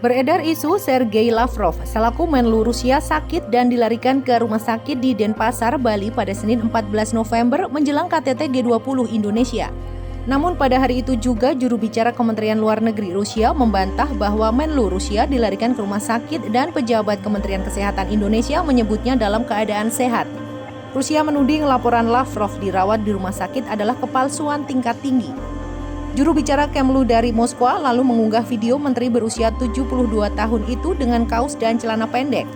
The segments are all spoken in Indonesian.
Beredar isu Sergei Lavrov selaku Menlu Rusia sakit dan dilarikan ke rumah sakit di Denpasar, Bali pada Senin 14 November menjelang KTT G20 Indonesia. Namun pada hari itu juga juru bicara Kementerian Luar Negeri Rusia membantah bahwa Menlu Rusia dilarikan ke rumah sakit dan pejabat Kementerian Kesehatan Indonesia menyebutnya dalam keadaan sehat. Rusia menuding laporan Lavrov dirawat di rumah sakit adalah kepalsuan tingkat tinggi. Juru bicara Kemlu dari Moskwa lalu mengunggah video menteri berusia 72 tahun itu dengan kaos dan celana pendek.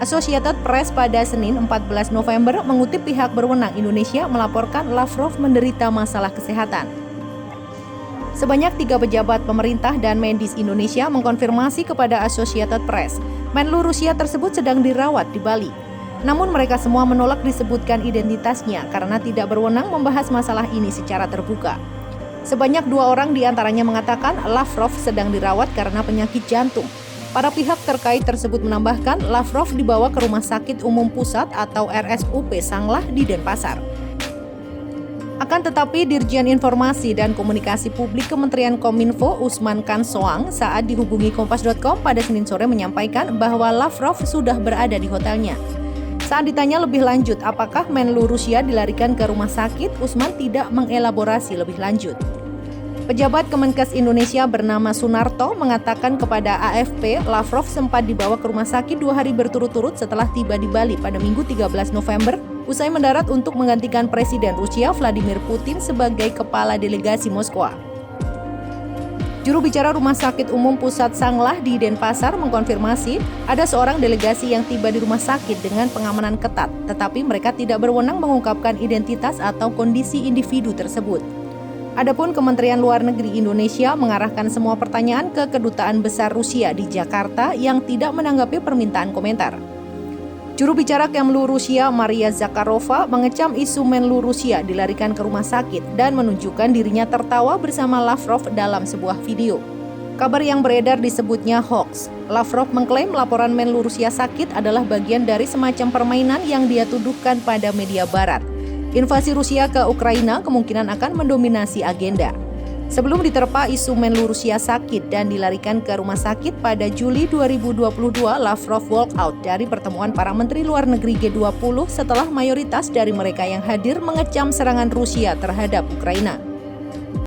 Associated Press pada Senin 14 November mengutip pihak berwenang Indonesia melaporkan Lavrov menderita masalah kesehatan. Sebanyak 3 pejabat pemerintah dan medis Indonesia mengkonfirmasi kepada Associated Press, Menlu Rusia tersebut sedang dirawat di Bali. Namun mereka semua menolak disebutkan identitasnya karena tidak berwenang membahas masalah ini secara terbuka. Sebanyak 2 orang diantaranya mengatakan Lavrov sedang dirawat karena penyakit jantung. Para pihak terkait tersebut menambahkan Lavrov dibawa ke Rumah Sakit Umum Pusat atau RSUP Sanglah di Denpasar. Akan tetapi Dirjen Informasi dan Komunikasi Publik Kementerian Kominfo Usman Kansoang saat dihubungi Kompas.com pada Senin sore menyampaikan bahwa Lavrov sudah berada di hotelnya. Saat ditanya lebih lanjut apakah Menlu Rusia dilarikan ke rumah sakit, Usman tidak mengelaborasi lebih lanjut. Pejabat Kemenkes Indonesia bernama Sunarto mengatakan kepada AFP, Lavrov sempat dibawa ke rumah sakit 2 hari berturut-turut setelah tiba di Bali pada Minggu 13 November, usai mendarat untuk menggantikan Presiden Rusia Vladimir Putin sebagai kepala delegasi Moskwa. Juru bicara Rumah Sakit Umum Pusat Sanglah di Denpasar mengkonfirmasi ada seorang delegasi yang tiba di rumah sakit dengan pengamanan ketat, tetapi mereka tidak berwenang mengungkapkan identitas atau kondisi individu tersebut. Adapun Kementerian Luar Negeri Indonesia mengarahkan semua pertanyaan ke Kedutaan Besar Rusia di Jakarta yang tidak menanggapi permintaan komentar. Juru bicara Kemlu Rusia Maria Zakharova mengecam isu Menlu Rusia dilarikan ke rumah sakit dan menunjukkan dirinya tertawa bersama Lavrov dalam sebuah video. Kabar yang beredar disebutnya hoax. Lavrov mengklaim laporan Menlu Rusia sakit adalah bagian dari semacam permainan yang dia tuduhkan pada media barat. Invasi Rusia ke Ukraina kemungkinan akan mendominasi agenda. Sebelum diterpa isu Menlu Rusia sakit dan dilarikan ke rumah sakit pada Juli 2022, Lavrov walk out dari pertemuan para menteri luar negeri G20 setelah mayoritas dari mereka yang hadir mengecam serangan Rusia terhadap Ukraina.